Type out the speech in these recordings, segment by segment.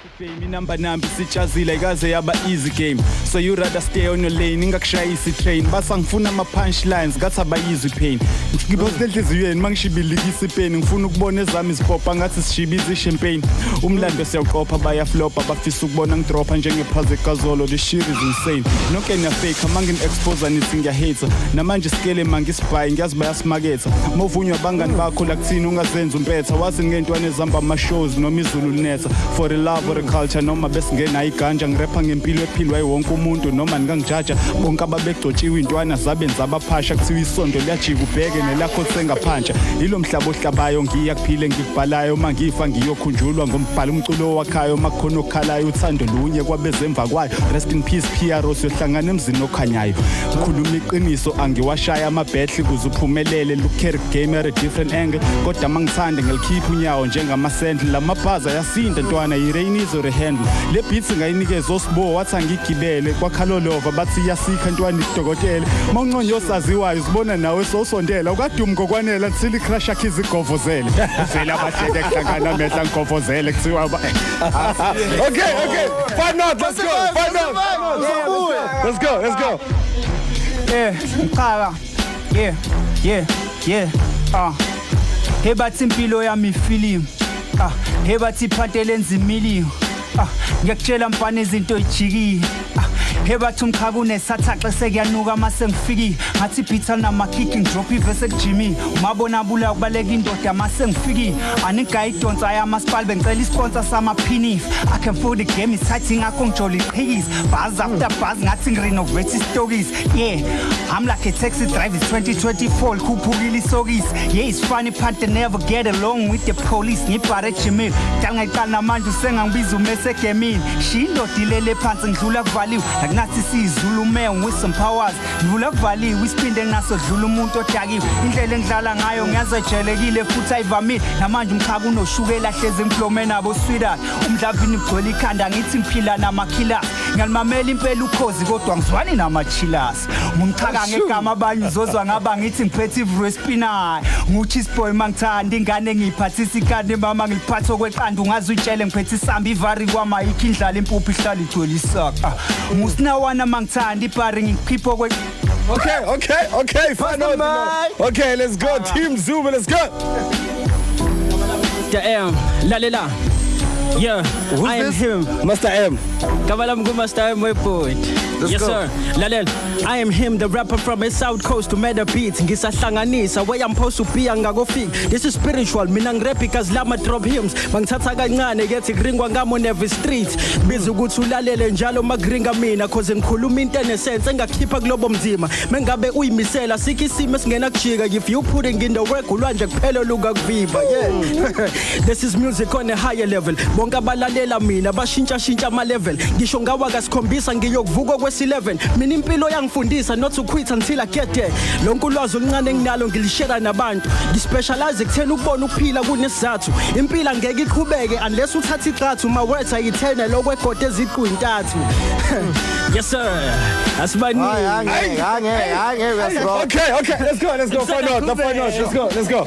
Fame number nambi sitshazile kaze yaba easy game. So you rather stay on your lane ingakushayisi train. Basa ngifuna ama punchlines gathi aba easy pain. Ngibozile enhliziyweni mangishibilikisa ipen ngifuna ukubona ezami izipopha ngathi sishibiza champagne. Umlando siyaqopha baya flop abafisa ukubona ngidropa njengephaze kazolo. The shit is insane. Nonke na fake mangin expose nithi ngiyahate. Namanje scale mangisibhayi ngiyazi bayasimaketha. Movunywa bangani bakho la kuthina ungazenza umpetha. Wazi ngentwana ezamba ama shows noma izulu linetha. For the love of the culture noma besingena iganja ngirepa ngempilo ephilwa yiwonke umuntu noma ngikangijaja bonke ababegcotshiwe intwana zabenza abaphasha kuthiwa isondo liyajika ubheke nelakho sengaphantsha ilo mhlaba ohlabayo ngiya kuphile ngikubhalayo mangifa ngiyokhunjulwa ngombhalo umculo wakhayo makhona okhalayo uthando lunye kwabezemva kwayo rest in peace PRO siyohlangana emzini okhanyayo ukhuluma iqiniso angiwashaya amabhetli kuze uphumelele look carry game at a different angle kodwa mangithande ngelikhipha unyawo njengamasendle lamabhaza yasinda ntwana irainizo rehandle le beats ngayinikeza osibo wathi angigibele kwakhalolova bathi yasikha ntwana idokotela mawunqonyo saziwayo sibona nawe sosondela ukadumi kokwanela tsili crash yakhe izigovozele vela abahleke kuhlangana mehla ngigovozele kuthiwa Okay, find out, let's go. Mqala. Yeah. He bathi impilo yami film. He bathi iphathele enzimili. Ngiyakutshela mfana izinto ejikile. He bathi umkhaka unesathaxa sekuyanuka mase ngifiki ngathi beatal nama kicking drop ivese kujimi umabona bula ukubaleka indoda mase ngifiki anigayidonsa ayamasipali bengicela isponsor sama pinif I can feel the game is tight ngakho ngijoli iqhikisi buzz after buzz ngathi ngirenovate stories I'm like a taxi driver 2024 kuphukile isokisi it's funny panther never get along with the police ngibhare ejimini ngiqala namanje usengangibiza umese gemini shindo dilele phansi ngidlula kuvaliwe nathi sizulu man with some powers ngivula kuvaliwe isipinde ngaso dlula umuntu odakiwe indlela engidlala ngayo ngiyazejelekile futhi ayivamile namanje umkhaka unoshukela hleze ngiflome nabo sweetheart umdlavini igcwele ikhanda ngithi ngiphila namakhila ngiyalimamela impela ukhozi kodwa ngizwani namachillers ngumchaka ngegama abanye uzozwa ngaba ngithi ngiphethe ivruspina nguchis boy mangithanda ingane ngiphathisa ikande mama ngiliphatha okweqanda ungazi utshele ngiphethe isamba ivari kwama ikindlala impuphu ihlala igcwele isaka musinawana mangithanda ibhari ngikhipho kwe Okay, find out. Okay, let's go, Team Zuma, let's go. Damn, lalela. Yeah, Who's I am this? him. Master M. Kabalam Master M, my poet. Yes, go. sir. Lalel, I am him, the rapper from the South Coast to Meta Beats. Ngisahlanganisa where I'm supposed to be ngago fig. This is spiritual. Mina ngirepi cause lama drop hymns. Mangithatha kancane gethi ngringwa ngamo on every street. Biza ukuthi ulalele njalo magringa mina cause ngikhuluma into enesense engakhipha kulobo mzima. Mengabe uyimisela sikho isimo esingena kujika if you putting in the work ulwanje kuphela luka kuviva. Yeah. This is music on a higher level. Bonke abalalela mina bashintsha ama level. Ngisho ngawa kasikhombisa ngiyokuvuka kwesi11 mina impilo yangifundisa not to quit until I get there lonke ulwazi oluncane enginalo ngilishare nabantu ngispecialize ekuthena ukubona ukuphila kunesizathu impilo angeke iqhubeke unless uthatha iqathu my words are eternal okwegode eziqhu intathu yes sir asibani Okay, let's go. Find out. Let's go.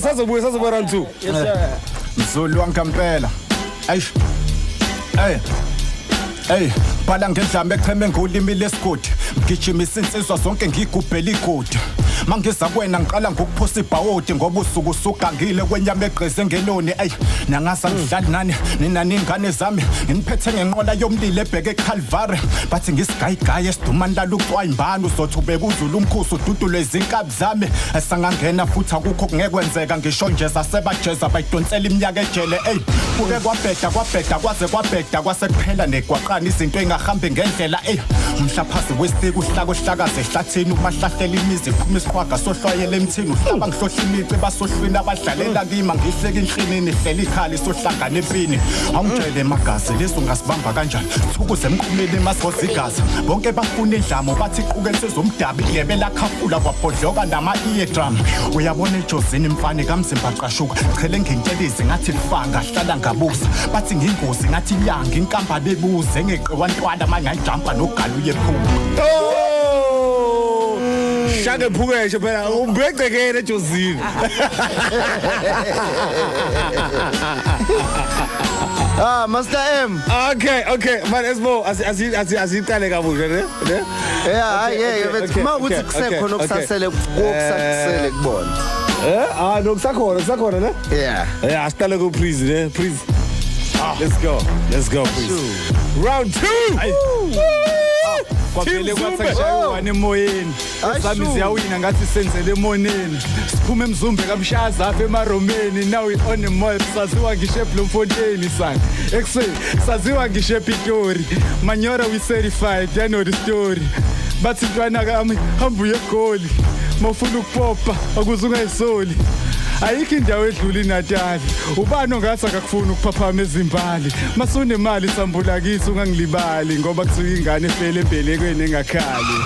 Sazobuya round 2. yes sir Mzulu wankampela Hey, bhala ngendlame echeme ngolimi lesigodi ngijimisa insizwa zonke ngigubhela igodi mangeza kwena ngiqala ngokuphosa ibhawodi ngoba usuku usugangile kwenyama egqize ngeloni nangasa ngidlali nani ninani ingane zami nginiphethe ngenqola yomlilo ebheke eCalvary bathi ngisigayigayi esidumani lalucwayimbani uzothi ubeka uzulu umkhusi ududule izinkabi zami asangangena futhi akukho kungekwenzeka ngisho nje sasebajeza bayidonsela iminyaka ejele kuke kwabheda kwaze kwabheda kwasekuphela negwaqana izinto engahambi ngendlela umhlaphasi wesitiku uhlakaze ehlathini umahlahlela imizi iphuma isiqwaga sohlwayela emthini uhlaba ngihlohla imici basohlwini abadlalela kimi ngihleka inhlinini ihlela ikhali sohlangana empini awungitshele emagazi lezo ngasibamba kanjani thukuze emqhumeni masoza igazi bonke bafuna indlamo bathi iqukethe zomdabi ilebe lakhafula kwabhodloka nama eardrum uyabona ejozini imfane kamzimba qashuka chele ngentelezi ngathi lifanga hlala ngabuza bathi ngingozi ngathi inyanga inkamba bebuze ngeqwantwana mangayijampa nogaluye phuma Shaka phukeshe phela umbhecekene ejozini Master M. Okay man Esmo asiqale kabusha ne Bethi mawukuthi kusekhona okusasele kokusasele kubona nokusakhona ne yeah asiqale ku please ne please let's go please round 2 kwaphele kwathakashaywana emoyeni sami ziyawina ngathi senzele emoneni siphume emzumbe kamshaza apha emaromeni now we on the mall saziwa ngisho eBloemfontein son ekseni saziwa ngisho ePitori Manyora we certified I know the story bathi ntwana kami hamba uye egoli mawufuna ukupopa akuze ungayisoli ayikho indawo edlula iNatali ubani ongathi akakufuna ukuphaphama ezimbali masune imali sambula kithi ungangilibali ngoba kusuka ingane efele embelekweni engakhali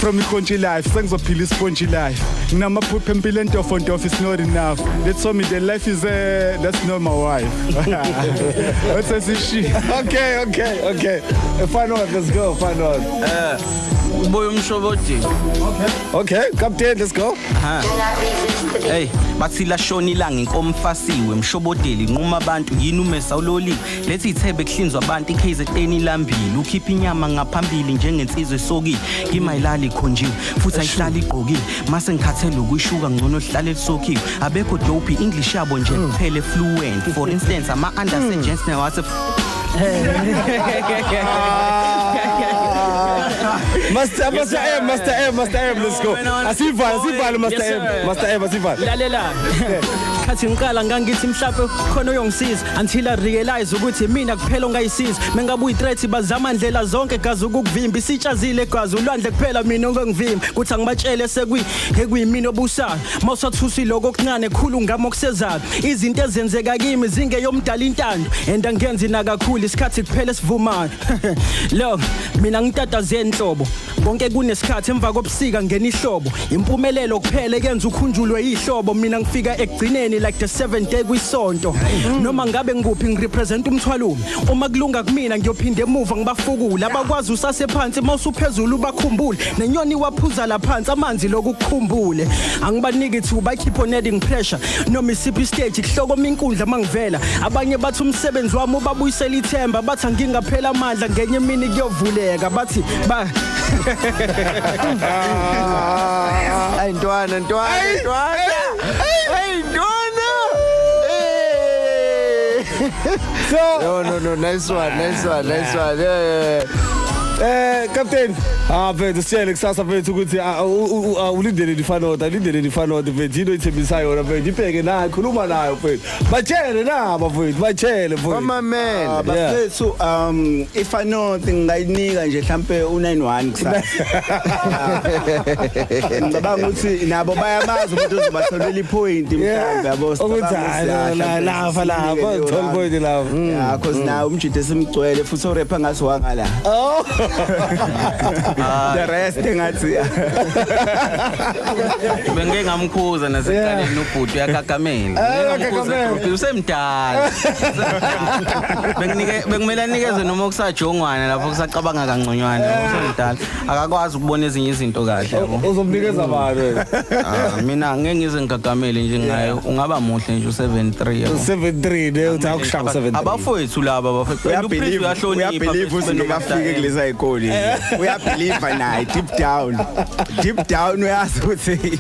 from iConchi life sengizophila iSponchi life nginamaphupho empilo entofontof is not enough they told me the life is that's not my wife what's this shit okay final let's go final Boy umshoboti. Okay, captain, let's go. Hey, bathi la shoni la ngenkomfasiwe mshobodeli nquma abantu yini umesa uloli lethi ithebe kuhlinzwa abantu iKZN ilambile ukhipha inyama ngaphambili njengensizwe sokile ngimayilali khonjiwe futhi ayihlala igqokile mase ngikhathele ukuyishuka ngcono hlale lisokhiwe abekho dope English yabo nje kuphele fluent for instance ama undersagents now what's Master M, let's go. Asivala Master M, asivala. Lalela. Khathi ngiqala ngangithi mhlawumbe khona uyongisiza until I realize ukuthi mina kuphela ongayisiza mengabe uyi-threat bazama ndlela zonke gazi ukuvimba isitshazile gazi ulwandle kuphela mina ongangivimba kuthi angibatshele ekuyimina obusayo mawusathusi lokho okuncane khulu ngama okusezayo izinto ezenzeka kimi zingeyomdala intando and angenzi na kakhulu isikhathi kuphela sivumayo lo mina ngitataze enhlobo konke kunesikhathi emva kobusika ngena ihlobo impumelelo kuphela ekenza ukhunjulwe ihlobo mina ngifika ekugcineni like the 7th day kwisonto noma ngabe ngikuphi ngirepresent umthwalo uma kulunga kumina ngiyophinde emuva ngibafukula abakwazi usase phansi mawusuphezulu bakhumbule nenyoni waphuza la phansi amanzi lokukukhumbule angibaniki ithuba keep on adding pressure noma isiphi stage kuhloko minkundla mangivela abanye bathi umsebenzi wami ubabuyisela ithemba bathi ngingaphela amandla ngenye imini kuyovuleka bathi ba Hey ntwana So no nice one Captain mfethu siyele kusasa mfethu ukuthi ulindele ifanota mfethu into ithembisayo yona mfethu ibheke nayo khuluma nayo mfethu batshele naba mfethu batshele mfethu mama man bafethu ifanota ngingayinika nje mhlambe u91 kusasa ngicabanga ukuthi nabo bayamazi ukuthi uzobatholela ipoint mhlambe yabo ukuthi lava thola point lava yeah cause now umjide esimgcwele futhi orapper ngathi wangala the rest ngathi bengeke ngamkhuza naseqaleni ubhuti uyakagamela usemdala bengimela nikeze noma kusajongwana lapho kusacabanga kangconywana usemdala akakwazi ukubona ezinye izinto kahle yabo uzomnikeza abantu mina ngeke ngize ngigagamele nje ngayo ungaba muhle nje u73 yabo 73 ne uthi akushaya 73 abafowethu laba abafowethu uyabelieve usingafike kuleza ikoli uyabelieve naye deep down uyazi ukuthi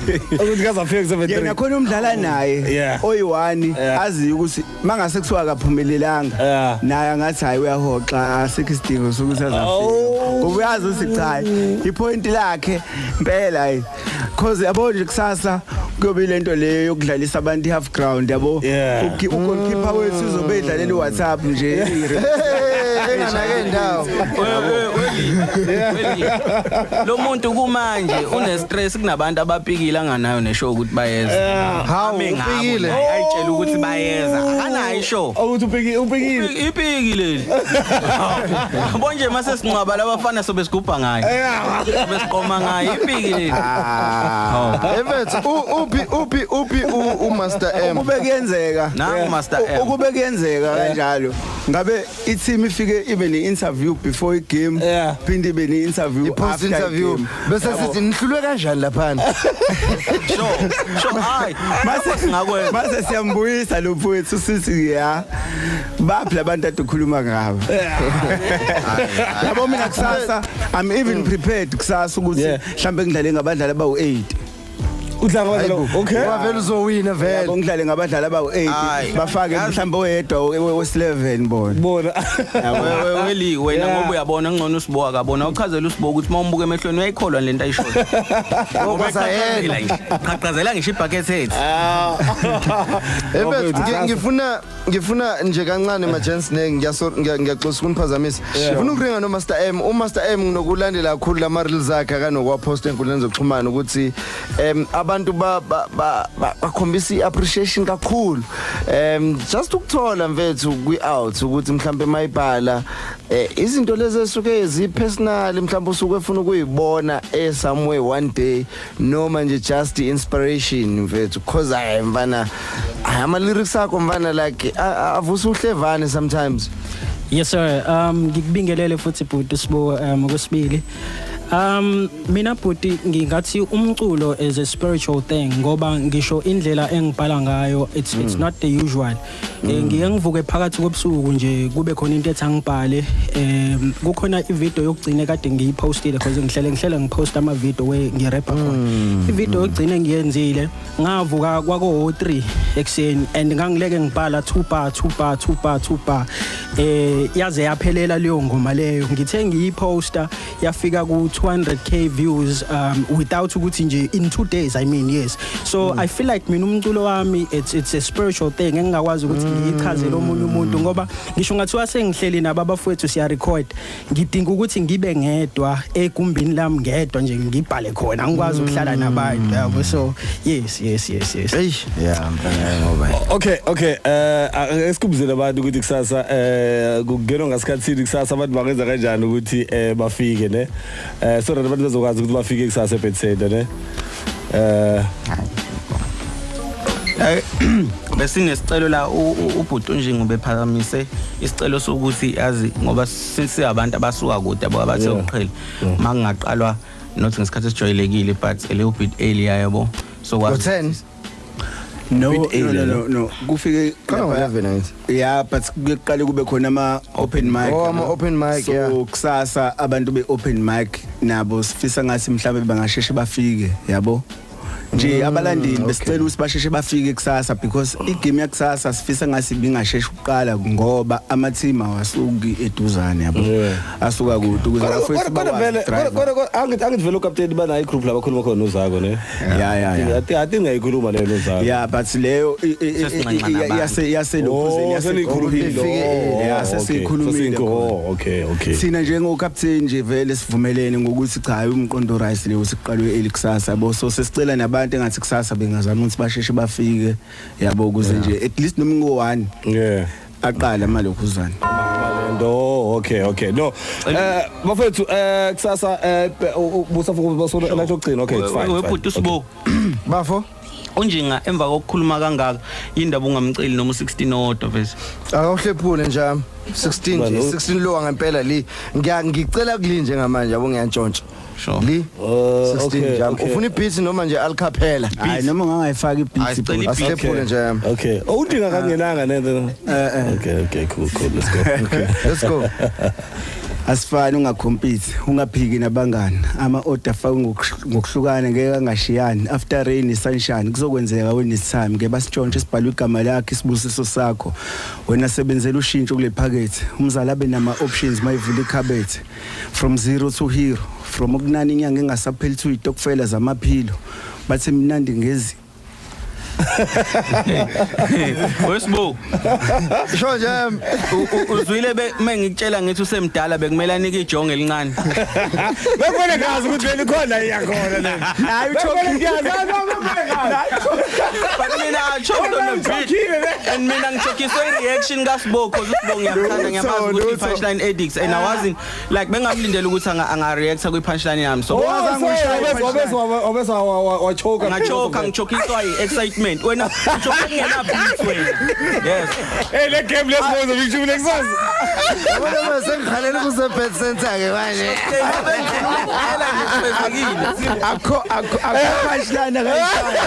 kazafika 73 yena khona umdlala naye oyi1 azi ukuthi mangase kusuka akaphumelelanga naye angathi hayi uyahoxa asikistingo sokuthi azafika uyazi ukuthi cha ipoint lakhe impela hayi cause yabo nje kusasa kuyobe lento leyo yokudlalisa abantu half ground yabo ugoalkeeper wethu uzobe edlalela WhatsApp nje enake ndawo lo muntu kumanje une stress kunabantu abapikile anganayo neshow ukuthi bayeza hawu upikile ayitshela ukuthi bayeza akanayo ishow ukuthi upikile ipikile bonje mase sinqaba labafana sobe sigubha ngayo besiqoma ngayo ipikile uphi uMaster M ukube kuyenzeka nangu Master M ukube kuyenzeka kanjalo ngabe i-team ifike ibe ne-interview before i-game Yeah. phinde ibe ne-interview I-post after interview i-game. bese sithi nihlulwe kanjani laphana Sure hayi ngakwenza Mase siyambuyisa lo mfowethu sithi ya baphi labantu ade ukhuluma ngabo yabo mina kusasa I'm even prepared kusasa ukuthi Yeah. mhlambe ngidlale ngabadlali abawu8 udlanga abadlali okay ngoba vele uzowina vele yabo ngidlale ngabadlali abawu8 Ayi. bafake mhlambe oyedwa we11 bona bona weli wena ngoba uyabona ngcono usiboka akabona uchazela usiboka ukuthi mawumbuka emehlweni uyayikholwa lento ayishoyo ngoba sayena qhaqhazela ngisho ibhaket head ngifuna nje kancane majensi ngiyaxosa kuniphazamisa ngifuna ukuringa no Master M uMaster M nginokulandela kakhulu la ma-reels akhe akanokwaposta enkundleni zokuxhumana ukuthi abantu bakhombisa i-appreciation kakhulu just ukuthola mfethu kwi-out ukuthi mhlambe mayibhala izinto lezi esuke zi-personal mhlambe usuke ufuna ukuyibona somewhere one day noma nje just inspiration mfethu cause mfana ama-lyrics akho mfana like avusa uhlevane sometimes. Yes sir, ngikubingelele futhi bhuti Sibo ngokwesibili. Mina bhuti ngingathi umculo is a spiritual thing ngoba ngisho indlela engibhala ngayo it's not the usual. Ngiye ngivuke phakathi kobusuku nje kube khona into ethi angibhale. Kukhona ivideo yokugcina kade ngiyipostile because ngihlela ngipost ama video we ngirapper khona. Ivideo yokugcina ngiyenzile ngavuka kwako 3 ekseni and ngangileke ngibhala 2 bar yaze yaphelela leyo ngoma leyo ngithe ngiyiposta yafika ku 200k views without ukuthi nje in 2 days I mean yes so I feel like mina umculo wami it's a spiritual thing engingakwazi ukuthi ngiyichazele omunye umuntu ngoba ngisho ngathiwa sengihleli nababafowethu siya record ngidinga ukuthi ngibe ngedwa egumbini lami ngedwa nje ngibhale khona ngikwazi ukuhlala nabantu yabo so yes Yeah ngoba okay esikubuzela abantu ukuthi kusasa kungenwa ngasikhathini kusasa abantu bangenza kanjani ukuthi bafike ne so that abantu bazokwazi ukuthi bafike kusasa eBet Center ne besinesicelo la ubhuti Njingu bephakamise isicelo sokuthi yazi ngoba since abantu abasuka kude ababathe ukuqhela makungaqalwa not ngesikhathi esijwayelekile but a little bit earlier yabo so what 10 no kufike yeah but kuqale kube khona ama open mic open mic yeah so kusasa abantu be open mic nabo sifisa ngathi mhlawumbe bangasheshe bafike yabo nje abalandeli besicela ukuthi basheshe bafike kusasa because igame yakusasa sifisa ngasi bingasheshe uqala ngoba ama team awasuki eduzane yabo asuka kude ukuze bafethu kodwa angithi vele captain bana igroup labakhuluma khona nozako ne yeah ati ngayikhuluma leyo nozako yeah but leyo yaselokhuzeni yasesikhulumile okay sina njengo captain nje vele sivumelene ngokuthi cha hayi umqondo rice leyo siqalwe elikusasa yabo so sesicela nabantu engathi kusasa bengazama ukuthi basheshe bafike yabo ukuze nje at least noma ngo1 yeah aqala malokhuzana okay no bafethu kusasa busafuku basona la lokugcina okay it's fine webhuti Sibo bafo unjinga emva kokukhuluma kangaka indaba ungamceli noma 16 odwa vese akawuhlephule nje 16 nje 16 lo ngempela li ngicela kulinje ngamanje yabo ngiyantshontsha sure li 16 jam ufuna ibeat noma nje alcappella hayi noma ngangayifaka ibeat asihlephule nje okay udinga kangenanga nento okay cool let's go asifani ungacompete ungaphiki nabangani ama order fa ngokuhlukana ngeke angashiyani after rain sunshine kuzokwenzeka when it's time ngeke basitshontshe sibhalwe igama lakhe isibusiso sakho wena sebenzela ushintsho kule packet umzali abe nama options mayivula ikhabethe from zero to hero from ukunani inyanga engasapheli to itokfela zamaphilo bathi mnandi ngezi Wesibo sho nje uzwile mengikutshela ngithi usemdala bekumele anike ijonge elincane bekubona ngazi ukuthi vele khona iyakhona le hayi uchoki ngiyazazi but mina choke on the beat and mina ngichokiswe reaction kaSibo cause uSibo ngiyathanda ngiyabazi ukuthi punchline addicts and I wasn't like bengamlindela ukuthi anga react kwi punchline yami so obesa wachoka ngachoka ngichokiswa excitement point wena uthi ungena beat wena yes Hey le game lesibona ngikuthi Lexus Yabona mase ngikhalela kuse bet center ke manje. ela ngifezekile akho punchline akayishaya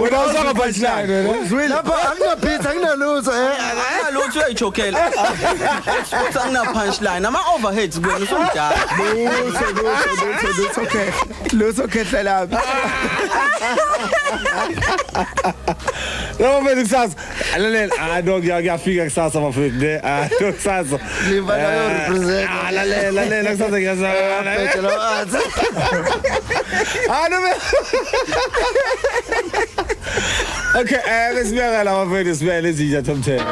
Wena uzanga punchline wena Lapha angina beat anginalutho akalutho uyayijokela futhi angina punchline ama overheads wena usumdala lutho khehla lapha No mfethu kusasa lalela dog ngiyafika kusasa mfethu ne dog kusasa Livala yo represent. lalela kusasa ngiyazama Bethe lo athi. no Okay lesibeka la mfethu sibe lezinja top 10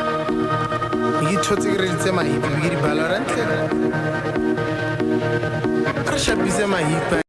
ngithotse ke re tsema hipi ke di Valorant re shabise ma hipi